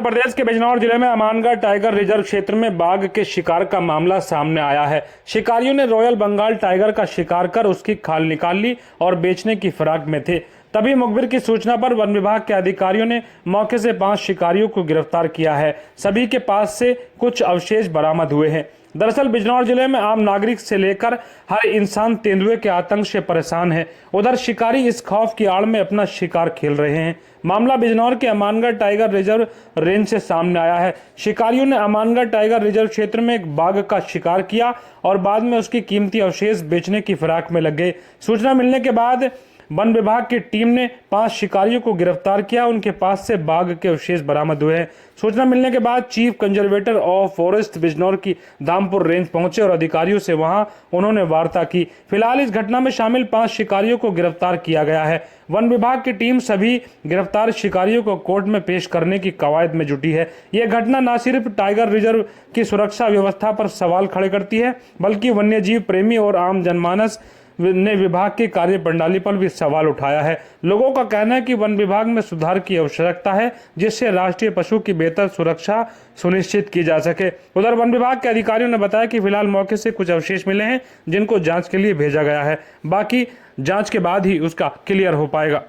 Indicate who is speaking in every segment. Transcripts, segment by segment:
Speaker 1: प्रदेश के बिजनौर जिले में अमानगढ़ टाइगर रिजर्व क्षेत्र में बाघ के शिकार का मामला सामने आया है। शिकारियों ने रॉयल बंगाल टाइगर का शिकार कर उसकी खाल निकाल ली और बेचने की फिराक में थे। तभी मुखबिर की सूचना पर वन विभाग के अधिकारियों ने मौके से 5 शिकारियों को गिरफ्तार किया है। सभी के पास से कुछ अवशेष बरामद हुए हैं। दरअसल बिजनौर जिले में आम नागरिक से लेकर हर इंसान तेंदुए के आतंक से परेशान है। उधर शिकारी इस खौफ की आड़ में अपना शिकार खेल रहे हैं। मामला बिजनौर के अमानगढ़ टाइगर रिजर्व रेंज से सामने आया है। शिकारियों ने अमानगढ़ टाइगर रिजर्व क्षेत्र में एक बाघ का शिकार किया और बाद में उसकी कीमती अवशेष बेचने की फिराक में लग गए। सूचना मिलने के बाद वन विभाग की टीम ने 5 शिकारियों को गिरफ्तार किया। उनके पास से बाघ के अवशेष बरामद हुए हैं। सूचना मिलने के बाद chief conservator of forest Bijnor की धामपुर रेंज पहुंचे और अधिकारियों से वहां उन्होंने वार्ता की। फिलहाल इस घटना में शामिल 5 शिकारियों को गिरफ्तार किया गया है। वन विभाग की टीम सभी गिरफ्तार शिकारियों को कोर्ट में पेश करने की कवायद में जुटी है। यह घटना न सिर्फ टाइगर रिजर्व की सुरक्षा व्यवस्था पर सवाल खड़े करती है, बल्कि वन्यजीव प्रेमी और आम जनमानस ने विभाग की कार्य प्रणाली पर भी सवाल उठाया है। लोगों का कहना है कि वन विभाग में सुधार की आवश्यकता है, जिससे राष्ट्रीय पशु की बेहतर सुरक्षा सुनिश्चित की जा सके। उधर वन विभाग के अधिकारियों ने बताया कि फिलहाल मौके से कुछ अवशेष मिले हैं, जिनको जांच के लिए भेजा गया है। बाकी जांच के बाद ही उसका क्लियर हो पाएगा।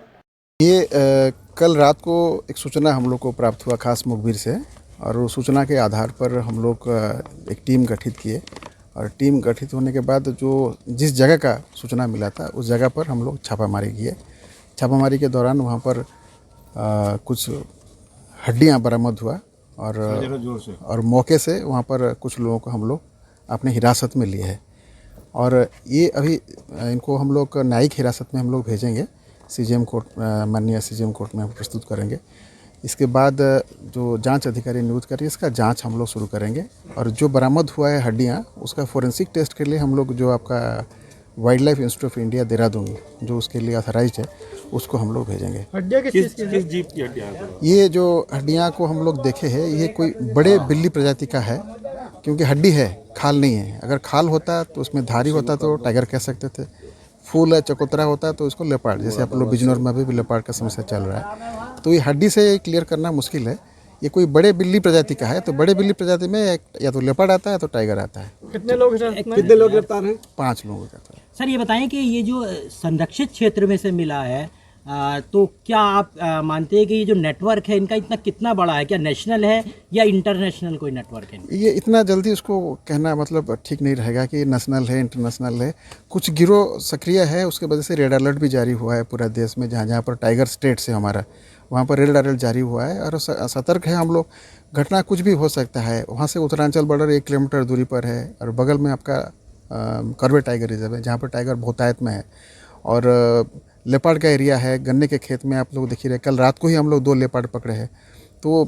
Speaker 2: ये कल रात को एक सूचना हम लोग को प्राप्त हुआ खास मुखबिर से, और उस सूचना के आधार पर हम लोग एक टीम गठित किए। और टीम गठित होने के बाद जो जिस जगह का सूचना मिला था उस जगह पर हम लोग छापामारी किए। छापामारी के दौरान वहाँ पर कुछ हड्डियाँ बरामद हुआ और मौके से वहाँ पर कुछ लोगों को हम लोग अपने हिरासत में लिए हैं। और ये अभी इनको हम लोग न्यायिक हिरासत में हम लोग भेजेंगे, सीजीएम कोर्ट, माननीय सीजीएम कोर्ट में हम प्रस्तुत करेंगे। इसके बाद जो जांच अधिकारी नियुक्त करेंगे, इसका जांच हम लोग शुरू करेंगे। और जो बरामद हुआ है हड्डियां, उसका फोरेंसिक टेस्ट के लिए हम लोग जो आपका wild life institute of India Dehradun जो उसके लिए ऑथराइज्ड है, उसको हम लोग भेजेंगे।
Speaker 3: हड्डियां किस जीव की हड्डियां?
Speaker 2: ये जो हड्डियाँ को हम लोग देखे हैं, ये कोई बड़े बिल्ली प्रजाति का है, क्योंकि हड्डी है, खाल नहीं है। अगर खाल होता तो उसमें धारी होता तो टाइगर कह सकते थे। फूल है, चकोतरा होता है तो इसको लेपर्ड, जैसे आप लोग बिजनौर में भी लेपर्ड का समस्या चल रहा है। तो ये हड्डी से क्लियर करना मुश्किल है। ये कोई बड़े बिल्ली प्रजाति का है, तो बड़े बिल्ली प्रजाति में या तो लेपर्ड आता है तो टाइगर आता है।
Speaker 3: कितने लोग गिरफ्तार हैं?
Speaker 2: 5 लोगों का था।
Speaker 4: सर ये बताएं कि ये जो संरक्षित क्षेत्र में से मिला है, तो क्या आप मानते हैं कि ये जो नेटवर्क है इनका इतना कितना बड़ा है? क्या नेशनल है या इंटरनेशनल कोई नेटवर्क है?
Speaker 2: ये इतना जल्दी उसको कहना मतलब ठीक नहीं रहेगा कि नेशनल है इंटरनेशनल है। कुछ गिरोह सक्रिय है, उसके वजह से रेड अलर्ट भी जारी हुआ है पूरा देश में। जहाँ जहाँ पर टाइगर स्टेट से हमारा, वहाँ पर रेड अलर्ट जारी हुआ है और सतर्क है हम लोग। घटना कुछ भी हो सकता है। वहाँ से उत्तरांचल बॉर्डर 1 किलोमीटर दूरी पर है और बगल में आपका करवे टाइगर रिजर्व है, जहाँ पर टाइगर बहुतायत में है। और लेपर्ड का एरिया है। गन्ने के खेत में आप लोग देख ही रहे, कल रात को ही हम लोग 2 लेपर्ड पकड़े हैं। तो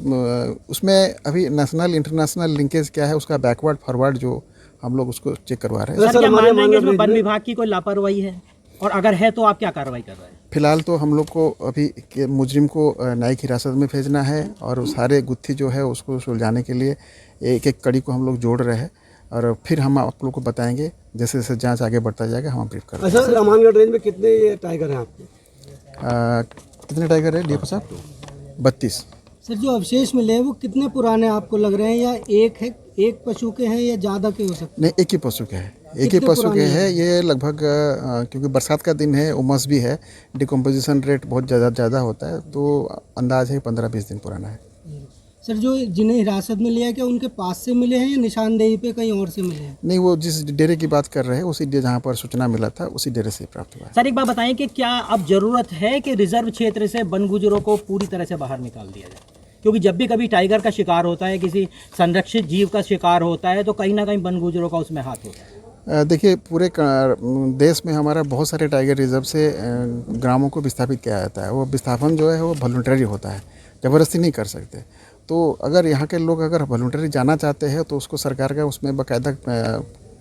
Speaker 2: उसमें अभी नेशनल इंटरनेशनल लिंकेज क्या है, उसका बैकवर्ड फॉरवर्ड जो हम लोग उसको चेक करवा रहे हैं।
Speaker 4: सर क्या मान रहे हैं कि इसमें वन विभाग की कोई लापरवाही है, और अगर है तो आप क्या कार्रवाई कर रहे हैं?
Speaker 2: फिलहाल तो हम लोग को अभी मुजरिम को न्यायिक हिरासत में भेजना है और सारे गुत्थी जो है उसको सुलझाने के लिए एक एक कड़ी को हम लोग जोड़ रहे हैं। और फिर हम आप लोग को बताएंगे जैसे जैसे जांच आगे बढ़ता जाएगा, हम ब्रीफ करेंगे।
Speaker 3: सर अमानगढ़ रेंज में कितने टाइगर हैं आपके?
Speaker 2: कितने टाइगर है डीएफओ साहब? 32।
Speaker 5: सर जो अवशेष मिले हैं वो कितने पुराने आपको लग रहे हैं, या एक पशु के हैं या ज़्यादा के हो सकते हैं?
Speaker 2: नहीं, एक ही पशु के हैं, एक ही पशु के हैं। ये लगभग क्योंकि बरसात का दिन है, उमस भी है, डिकम्पोजिशन रेट बहुत ज़्यादा होता है, तो अंदाज है 15-20 दिन पुराना है।
Speaker 5: सर जो जिन्हें हिरासत में लिया, क्या उनके पास से मिले हैं या निशानदेही पे कहीं और से मिले हैं?
Speaker 2: नहीं, वो जिस डेरे की बात कर रहे हैं उसी जहाँ पर सूचना मिला था उसी डेरे से प्राप्त हुआ है।
Speaker 4: सर एक बात बताएं कि क्या अब जरूरत है कि रिजर्व क्षेत्र से वन गुजरों को पूरी तरह से बाहर निकाल दिया जाए? क्योंकि जब भी कभी टाइगर का शिकार होता है, किसी संरक्षित जीव का शिकार होता है, तो कहीं ना कहीं वन गुजरों का उसमें हाथ होता है।
Speaker 2: देखिए, पूरे देश में हमारा बहुत सारे टाइगर रिजर्व से ग्रामों को विस्थापित किया जाता है। वो विस्थापन जो है वो वॉलंटरी होता है, ज़बरदस्ती नहीं कर सकते। तो अगर यहाँ के लोग अगर वॉलंटरी जाना चाहते हैं तो उसको सरकार का उसमें बाकायदा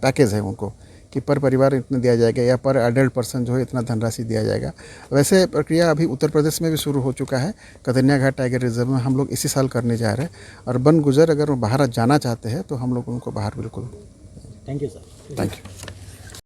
Speaker 2: पैकेज है उनको कि पर परिवार इतना दिया जाएगा या पर एडल्ट पर्सन जो है इतना धनराशि दिया जाएगा। वैसे प्रक्रिया अभी उत्तर प्रदेश में भी शुरू हो चुका है। कतनिया घाट टाइगर रिजर्व में हम लोग इसी साल करने जा रहे हैं। और वन गुजर अगर बाहर जाना चाहते हैं तो हम लोग उनको बाहर बिल्कुल।
Speaker 4: Thank you sir.
Speaker 2: Thank you.